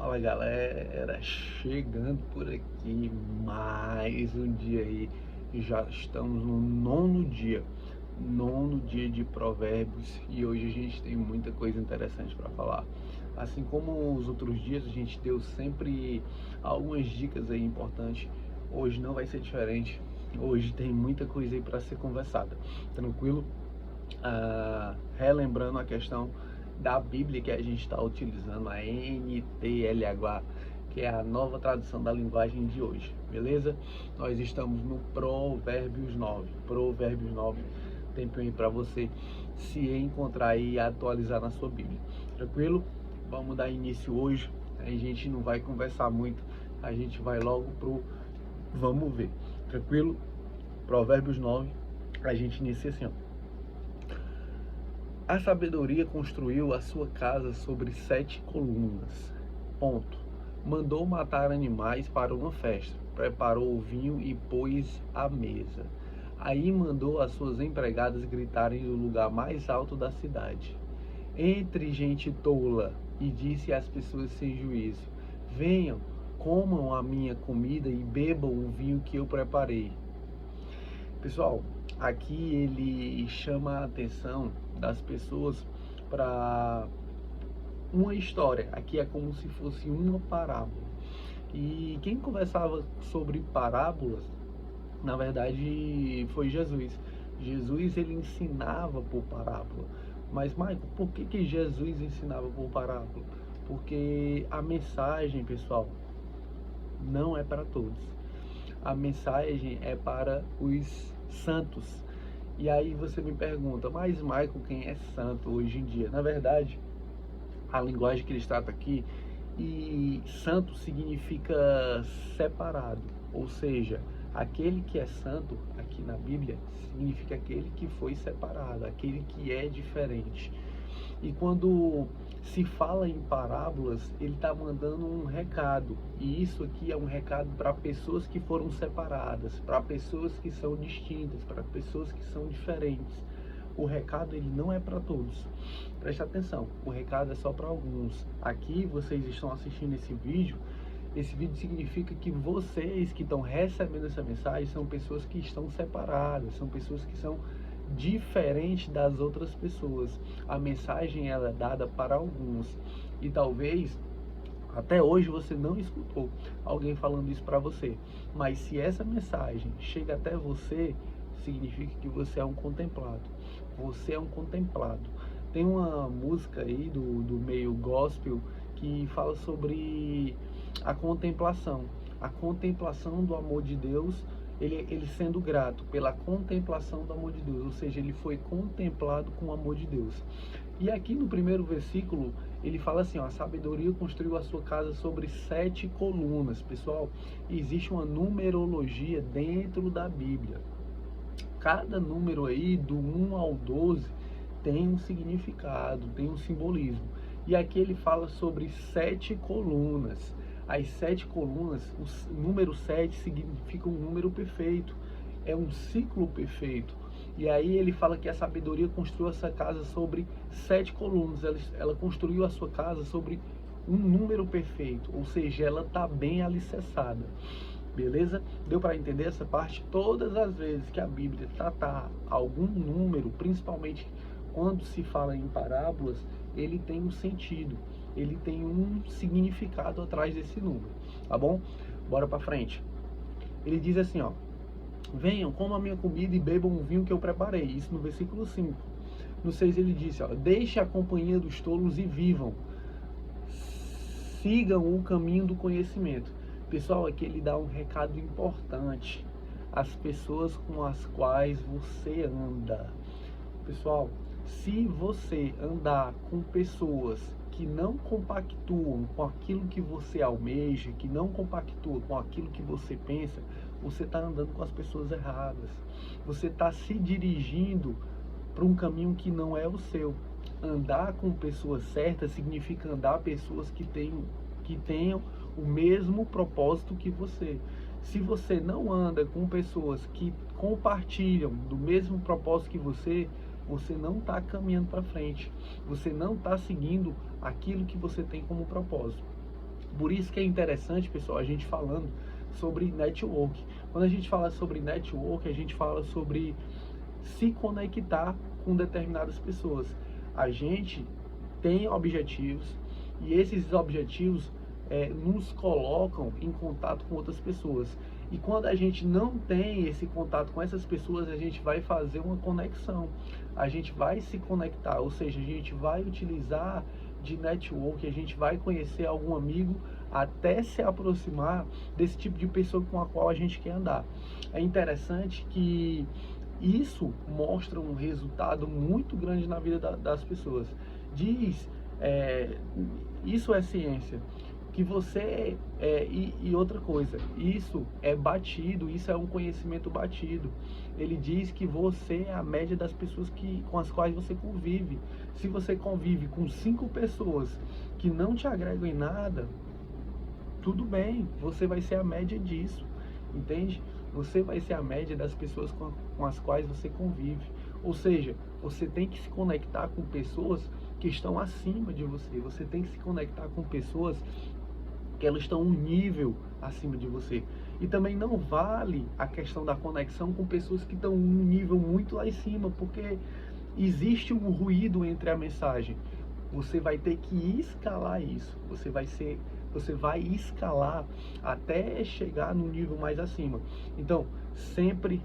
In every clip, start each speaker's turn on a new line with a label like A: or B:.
A: Fala galera, chegando por aqui mais um dia aí, já estamos no nono dia de Provérbios e hoje a gente tem muita coisa interessante para falar. Assim como os outros dias a gente deu sempre algumas dicas aí importantes, hoje não vai ser diferente, hoje tem muita coisa aí para ser conversada, tranquilo? Relembrando a questão da Bíblia que a gente está utilizando, a NTLH, que é a nova tradução da linguagem de hoje, beleza? Nós estamos no Provérbios 9. Provérbios 9, tempo aí para você se encontrar e atualizar na sua Bíblia, tranquilo? Vamos dar início hoje, a gente não vai conversar muito, a gente vai logo pro vamos ver, tranquilo? Provérbios 9, a gente inicia assim, ó. A sabedoria construiu a sua casa sobre 7 colunas. Ponto. Mandou matar animais para uma festa, preparou o vinho e pôs à mesa. Aí mandou as suas empregadas gritarem no lugar mais alto da cidade. Entre gente tola, e disse às pessoas sem juízo: venham, comam a minha comida e bebam o vinho que eu preparei. Pessoal, aqui ele chama a atenção das pessoas para uma história. Aqui é como se fosse uma parábola. E quem conversava sobre parábolas, na verdade, foi Jesus. Jesus ele ensinava por parábola. Mas, Michael, por que Jesus ensinava por parábola? Porque a mensagem, pessoal, não é para todos. A mensagem é para os santos. E aí você me pergunta, mas Michael, quem é santo hoje em dia? Na verdade, a linguagem que eles tratam aqui, e santo significa separado, ou seja, aquele que é santo aqui na Bíblia significa aquele que foi separado, aquele que é diferente. E quando se fala em parábolas, ele está mandando um recado. E isso aqui é um recado para pessoas que foram separadas, para pessoas que são distintas, para pessoas que são diferentes. O recado ele não é para todos. Preste atenção, o recado é só para alguns. Aqui vocês estão assistindo esse vídeo. Esse vídeo significa que vocês que estão recebendo essa mensagem são pessoas que estão separadas, são pessoas que são diferente das outras pessoas. A mensagem ela é dada para alguns e talvez até hoje você não escutou alguém falando isso para você, mas se essa mensagem chega até você, significa que você é um contemplado. Você é um contemplado. Tem uma música aí do meio gospel que fala sobre a contemplação do amor de Deus, ele sendo grato pela contemplação do amor de Deus, ou seja, ele foi contemplado com o amor de Deus. E aqui no primeiro versículo, ele fala assim, ó, a sabedoria construiu a sua casa sobre 7 colunas. Pessoal, existe uma numerologia dentro da Bíblia. Cada número aí, do 1 ao 12, tem um significado, tem um simbolismo. E aqui ele fala sobre 7 colunas. As 7 colunas, o número 7 significa um número perfeito, é um ciclo perfeito. E aí ele fala que a sabedoria construiu essa casa sobre 7 colunas, ela construiu a sua casa sobre um número perfeito, ou seja, ela está bem alicerçada. Beleza? Deu para entender essa parte? Todas as vezes que a Bíblia tratar algum número, principalmente quando se fala em parábolas, ele tem um sentido, ele tem um significado atrás desse número, tá bom? Bora para frente. Ele diz assim, ó: venham, comam a minha comida e bebam o vinho que eu preparei. Isso no versículo 5. No 6 ele disse, ó: deixe a companhia dos tolos e vivam. Sigam o caminho do conhecimento. Pessoal, aqui ele dá um recado importante às pessoas com as quais você anda. Pessoal, se você andar com pessoas que não compactuam com aquilo que você almeja, que não compactuam com aquilo que você pensa, você está andando com as pessoas erradas. Você está se dirigindo para um caminho que não é o seu. Andar com pessoas certas significa andar com pessoas que tenham o mesmo propósito que você. Se você não anda com pessoas que compartilham do mesmo propósito que você não está caminhando para frente. Você não está seguindo aquilo que você tem como propósito. Por isso que é interessante, pessoal, a gente falando sobre network. Quando a gente fala sobre network, a gente fala sobre se conectar com determinadas pessoas. A gente tem objetivos e esses objetivos nos colocam em contato com outras pessoas. E quando a gente não tem esse contato com essas pessoas, a gente vai fazer uma conexão, a gente vai se conectar, ou seja, a gente vai utilizar de network, a gente vai conhecer algum amigo até se aproximar desse tipo de pessoa com a qual a gente quer andar. É interessante que isso mostra um resultado muito grande na vida das pessoas. Isso é ciência. Que você e outra coisa, isso é batido, isso é um conhecimento batido. Ele diz que você é a média das pessoas com as quais você convive. Se você convive com 5 pessoas que não te agregam em nada, tudo bem, você vai ser a média disso, entende? Você vai ser a média das pessoas com as quais você convive. Ou seja, você tem que se conectar com pessoas que estão acima de você. Você tem que se conectar com pessoas que elas estão um nível acima de você. E também não vale a questão da conexão com pessoas que estão um nível muito lá em cima, porque existe um ruído entre a mensagem. Você vai ter que escalar isso. Você vai escalar até chegar no nível mais acima. Então, sempre,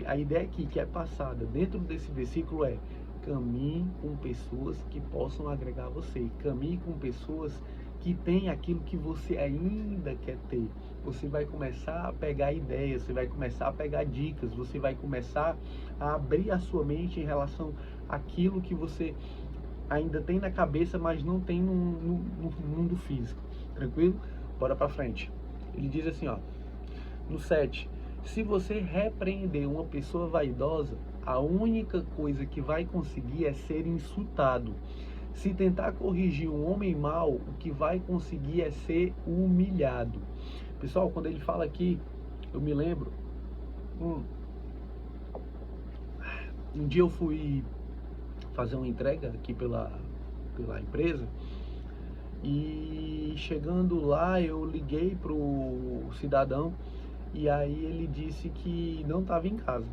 A: a ideia aqui que é passada dentro desse versículo é: caminhe com pessoas que possam agregar você. Caminhe com pessoas que têm aquilo que você ainda quer ter. Você vai começar a pegar ideias, você vai começar a pegar dicas, você vai começar a abrir a sua mente em relação àquilo que você ainda tem na cabeça, mas não tem no mundo físico. Tranquilo? Bora pra frente. Ele diz assim, ó, no 7: se você repreender uma pessoa vaidosa, a única coisa que vai conseguir é ser insultado. Se tentar corrigir um homem mau, o que vai conseguir é ser humilhado. Pessoal, quando ele fala aqui, eu me lembro, um dia eu fui fazer uma entrega aqui pela empresa, e chegando lá eu liguei pro cidadão e aí ele disse que não estava em casa,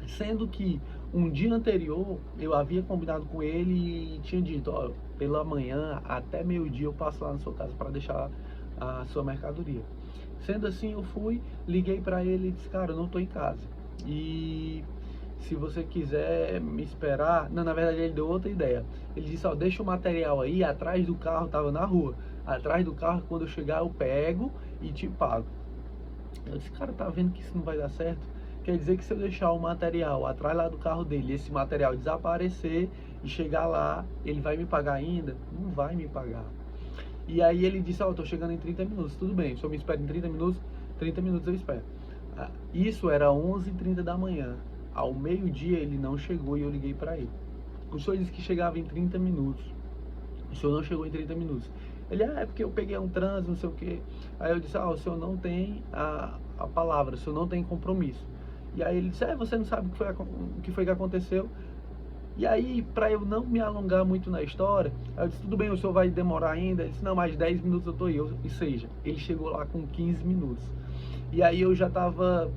A: sendo que um dia anterior eu havia combinado com ele e tinha dito: ó, pela manhã até meio-dia eu passo lá na sua casa para deixar a sua mercadoria. Sendo assim, eu fui, liguei para ele e disse: cara, eu não estou em casa, e se você quiser me esperar... Não, na verdade ele deu outra ideia. Ele disse: ó, deixa o material aí atrás do carro, tava na rua, atrás do carro, quando eu chegar eu pego e te pago. Eu disse: cara, tá vendo que isso não vai dar certo? Quer dizer que se eu deixar o material atrás lá do carro dele, esse material desaparecer e chegar lá, ele vai me pagar ainda? Não vai me pagar. E aí ele disse: ó, eu tô chegando em 30 minutos. Tudo bem, o senhor me espera em 30 minutos? 30 minutos eu espero. Isso era 11h30 da manhã. Ao meio-dia ele não chegou e eu liguei para ele. O senhor disse que chegava em 30 minutos. O senhor não chegou em 30 minutos. Ele: é porque eu peguei um trânsito, não sei o quê. Aí eu disse: o senhor não tem a palavra, o senhor não tem compromisso. E aí ele disse: você não sabe o que foi que aconteceu? E aí, para eu não me alongar muito na história, eu disse: tudo bem, o senhor vai demorar ainda? Ele disse: não, mais 10 minutos eu tô aí. Ou seja, ele chegou lá com 15 minutos. E aí eu já estava,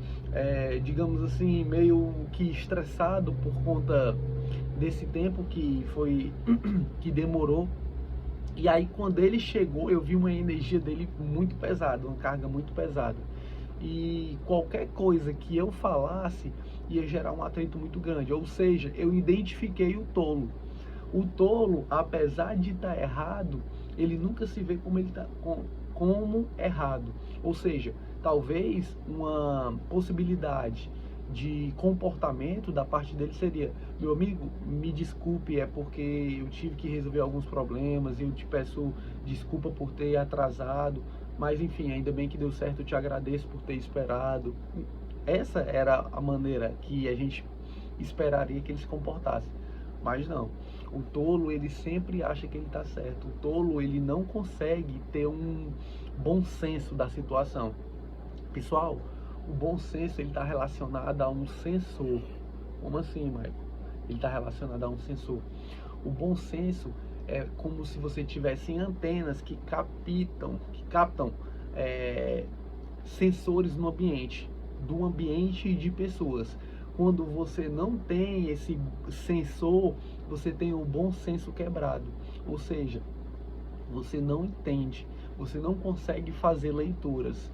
A: digamos assim, meio que estressado por conta desse tempo que demorou. E aí quando ele chegou, eu vi uma energia dele muito pesada, uma carga muito pesada. E qualquer coisa que eu falasse ia gerar um atrito muito grande. Ou seja, eu identifiquei o tolo. O tolo, apesar de estar errado, ele nunca se vê como ele tá, como errado. Ou seja, talvez uma possibilidade de comportamento da parte dele seria: meu amigo, me desculpe, é porque eu tive que resolver alguns problemas e eu te peço desculpa por ter atrasado, mas enfim, ainda bem que deu certo, eu te agradeço por ter esperado. Essa era a maneira que a gente esperaria que ele se comportasse. Mas não, o tolo, ele sempre acha que ele está certo. O tolo, ele não consegue ter um bom senso da situação. Pessoal, o bom senso, ele está relacionado a um sensor. Como assim, Michael? Ele está relacionado a um sensor. O bom senso é como se você tivesse antenas que captam sensores no ambiente, do ambiente e de pessoas. Quando você não tem esse sensor, você tem o bom senso quebrado, ou seja, você não entende, você não consegue fazer leituras.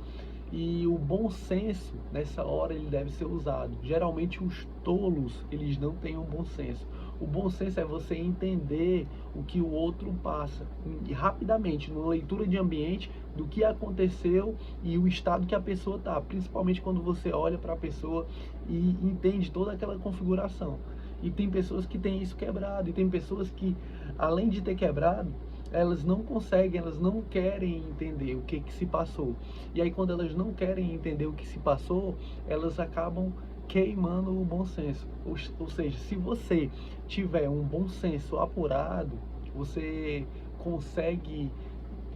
A: E o bom senso, nessa hora, ele deve ser usado. Geralmente os tolos, eles não têm um bom senso. O bom senso é você entender o que o outro passa, e rapidamente, numa leitura de ambiente, do que aconteceu e o estado que a pessoa está. Principalmente quando você olha para a pessoa e entende toda aquela configuração. E tem pessoas que têm isso quebrado, e tem pessoas que, além de ter quebrado, elas não conseguem, elas não querem entender o que se passou. E aí quando elas não querem entender o que se passou, elas acabam queimando o bom senso. Ou seja, se você tiver um bom senso apurado, você consegue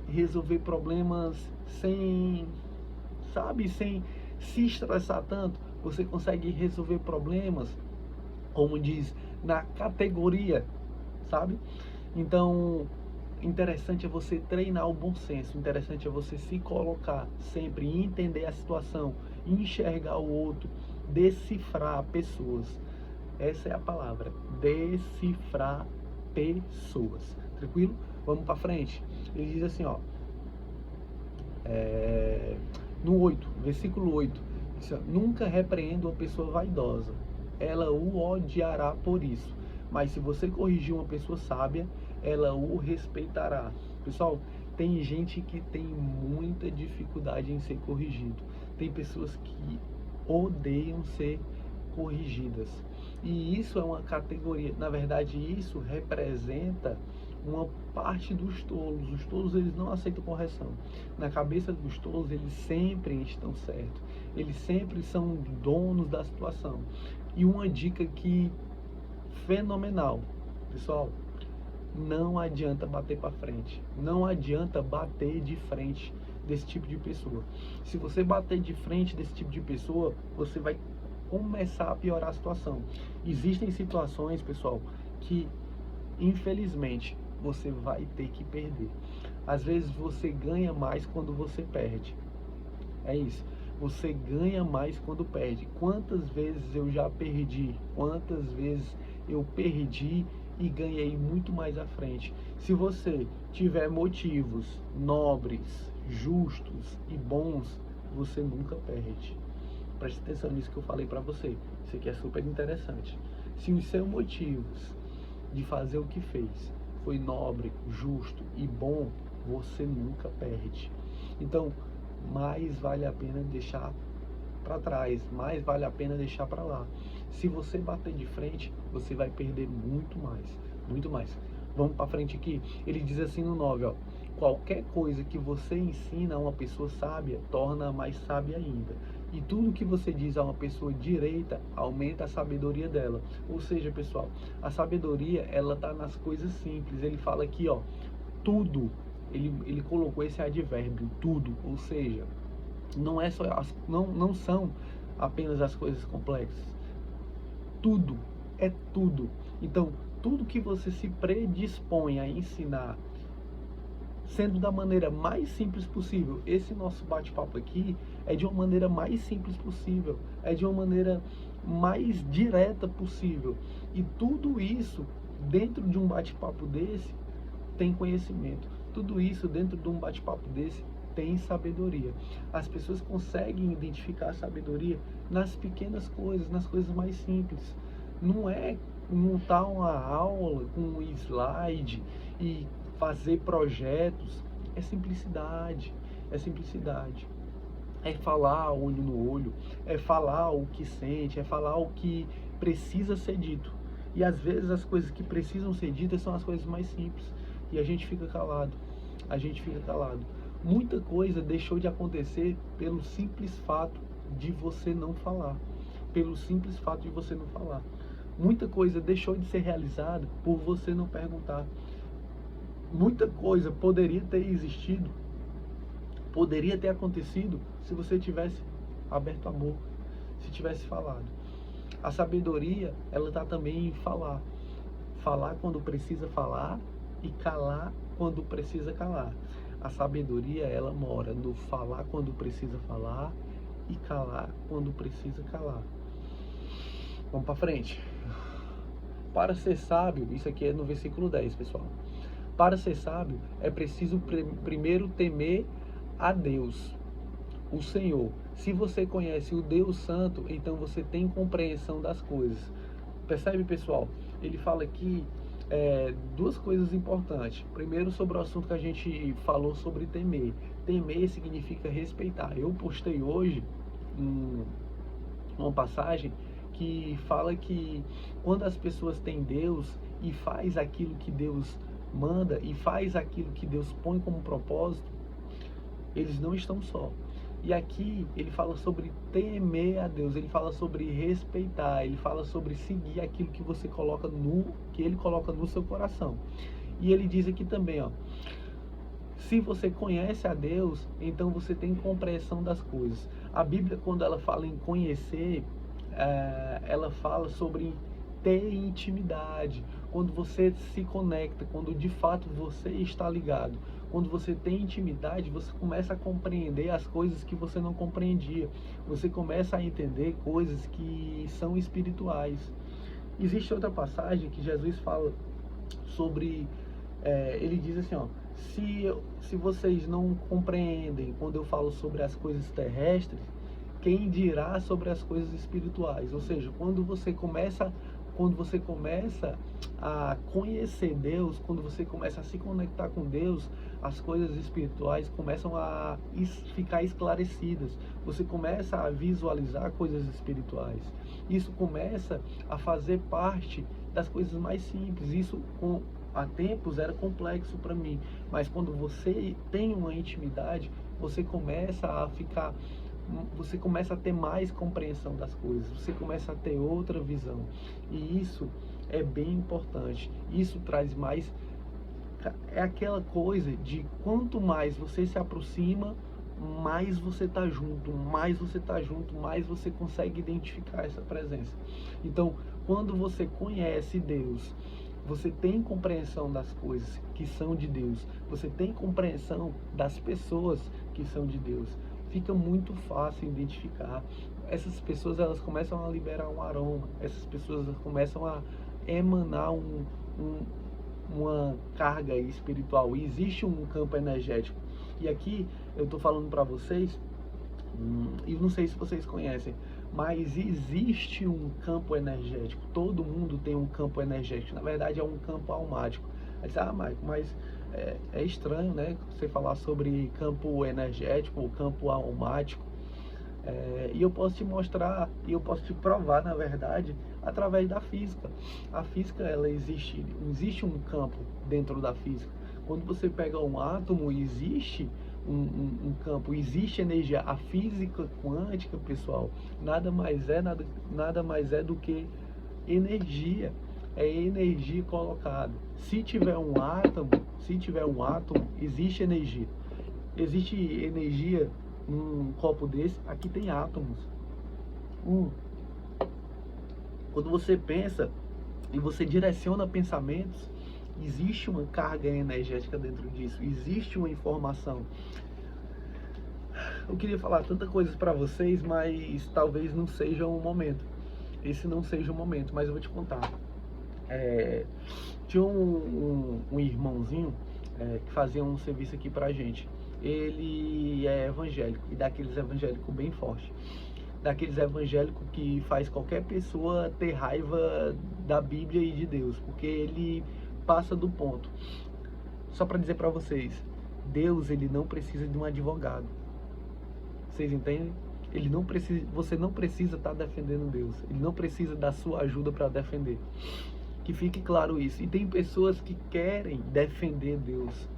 A: resolver problemas sem, sabe, sem se estressar tanto. Você consegue resolver problemas, como diz, na categoria, sabe? Então, interessante é você treinar o bom senso, interessante é você se colocar sempre, entender a situação, enxergar o outro, decifrar pessoas. Essa é a palavra, decifrar pessoas. Tranquilo? Vamos para frente. Ele diz assim, ó, no 8, versículo 8, diz, ó, nunca repreenda uma pessoa vaidosa, ela o odiará por isso. Mas se você corrigir uma pessoa sábia, ela o respeitará. Pessoal, tem gente que tem muita dificuldade em ser corrigido. Tem pessoas que odeiam ser corrigidas. E isso é uma categoria, na verdade, isso representa uma parte dos tolos. Os tolos, eles não aceitam correção. Na cabeça dos tolos, eles sempre estão certos. Eles sempre são donos da situação. E uma dica que fenomenal, pessoal, não adianta bater para frente, não adianta bater de frente desse tipo de pessoa. Se você bater de frente desse tipo de pessoa, você vai começar a piorar a situação. Existem situações, pessoal, que infelizmente você vai ter que perder. Às vezes você ganha mais quando você perde. É isso. Você ganha mais quando perde. Quantas vezes eu já perdi? Quantas vezes eu perdi e ganhei muito mais à frente? Se você tiver motivos nobres, justos e bons, você nunca perde. Preste atenção nisso que eu falei para você. Isso aqui é super interessante. Se os seus motivos de fazer o que fez foi nobre, justo e bom, você nunca perde. Então, mais vale a pena deixar para trás, mais vale a pena deixar para lá. Se você bater de frente, você vai perder muito mais, muito mais. Vamos para frente aqui. Ele diz assim no 9, ó: qualquer coisa que você ensina a uma pessoa sábia, torna-a mais sábia ainda. E tudo que você diz a uma pessoa direita, aumenta a sabedoria dela. Ou seja, pessoal, a sabedoria, ela tá nas coisas simples. Ele fala aqui, ó, tudo. Ele colocou esse advérbio, tudo. Ou seja, não é só não são apenas as coisas complexas. Tudo é tudo. Então, tudo que você se predispõe a ensinar, sendo da maneira mais simples possível. Esse nosso bate-papo aqui é de uma maneira mais simples possível, é de uma maneira mais direta possível. E tudo isso, dentro de um bate-papo desse, tem conhecimento. Tudo isso, dentro de um bate-papo desse, tem sabedoria. As pessoas conseguem identificar a sabedoria nas pequenas coisas, nas coisas mais simples. Não é montar uma aula com um slide e fazer projetos. É simplicidade, é simplicidade. É falar olho no olho, é falar o que sente, é falar o que precisa ser dito. E às vezes as coisas que precisam ser ditas são as coisas mais simples. E a gente fica calado, a gente fica calado. Muita coisa deixou de acontecer pelo simples fato de você não falar. Pelo simples fato de você não falar. Muita coisa deixou de ser realizada por você não perguntar. Muita coisa poderia ter existido, poderia ter acontecido se você tivesse aberto a boca, se tivesse falado. A sabedoria, ela está também em falar. Falar quando precisa falar e calar quando precisa calar. A sabedoria, ela mora no falar quando precisa falar e calar quando precisa calar. Vamos para frente. Para ser sábio, isso aqui é no versículo 10, pessoal. Para ser sábio, é preciso primeiro temer a Deus, o Senhor. Se você conhece o Deus Santo, então você tem compreensão das coisas. Percebe, pessoal? Ele fala aqui duas coisas importantes. Primeiro, sobre o assunto que a gente falou sobre temer. Temer significa respeitar. Eu postei hoje uma passagem que fala que quando as pessoas têm Deus e faz aquilo que Deus manda e faz aquilo que Deus põe como propósito, eles não estão só. E aqui ele fala sobre temer a Deus, ele fala sobre respeitar, ele fala sobre seguir aquilo que você coloca que ele coloca no seu coração. E ele diz aqui também, ó, se você conhece a Deus, então você tem compreensão das coisas. A Bíblia, quando ela fala em conhecer, ela fala sobre ter intimidade, quando você se conecta, quando de fato você está ligado. Quando você tem intimidade, você começa a compreender as coisas que você não compreendia. Você começa a entender coisas que são espirituais. Existe outra passagem que Jesus fala sobre, ele diz assim, ó, se vocês não compreendem quando eu falo sobre as coisas terrestres, quem dirá sobre as coisas espirituais? Ou seja, quando você começa a conhecer Deus, quando você começa a se conectar com Deus, as coisas espirituais começam a ficar esclarecidas. Você começa a visualizar coisas espirituais. Isso começa a fazer parte das coisas mais simples. Isso há tempos era complexo para mim, mas quando você tem uma intimidade, você começa a ter mais compreensão das coisas, você começa a ter outra visão, e isso é bem importante. Isso traz mais, é aquela coisa de quanto mais você se aproxima, mais você está junto, mais você consegue identificar essa presença. Então, quando você conhece Deus, você tem compreensão das coisas que são de Deus, você tem compreensão das pessoas que são de Deus. Fica muito fácil identificar. Essas pessoas, elas começam a liberar um aroma, essas pessoas começam a emanar uma carga espiritual. E existe um campo energético. E aqui eu estou falando para vocês, e não sei se vocês conhecem, mas existe um campo energético. Todo mundo tem um campo energético. Na verdade, é um campo almático. Aí você, Maico, mas é estranho, né? Você falar sobre campo energético ou campo almático. E eu posso te mostrar, e eu posso te provar, na verdade, através da física. A física, ela existe um campo dentro da física. Quando você pega um átomo, existe um campo, existe energia. A física quântica, pessoal, nada mais é do que energia. É energia colocada. Se tiver um átomo, existe energia. Existe energia num copo desse, aqui tem átomos. Quando você pensa e você direciona pensamentos, existe uma carga energética dentro disso, existe uma informação. Eu queria falar tanta coisa para vocês, mas talvez não seja o momento. Esse não seja o momento, mas eu vou te contar. Tinha um irmãozinho que fazia um serviço aqui pra gente. Ele é evangélico, e daqueles evangélicos bem forte, daqueles evangélicos que faz qualquer pessoa ter raiva da Bíblia e de Deus, porque ele passa do ponto. Só para dizer para vocês, Deus, ele não precisa de um advogado. Vocês entendem? Você não precisa estar defendendo Deus. Ele não precisa da sua ajuda para defender. Que fique claro isso. E tem pessoas que querem defender Deus,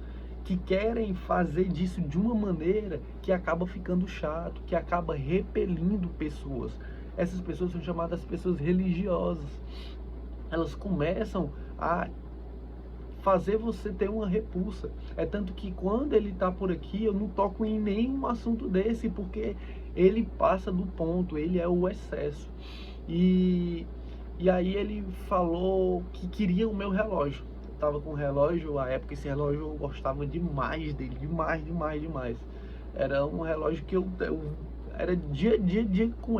A: que querem fazer disso de uma maneira que acaba ficando chato, que acaba repelindo pessoas. Essas pessoas são chamadas pessoas religiosas. Elas começam a fazer você ter uma repulsa. É tanto que quando ele está por aqui, eu não toco em nenhum assunto desse, porque ele passa do ponto, ele é o excesso. E aí ele falou que queria o meu relógio. tava com um relógio, à época esse relógio eu gostava demais dele, demais. Era um relógio que eu era dia com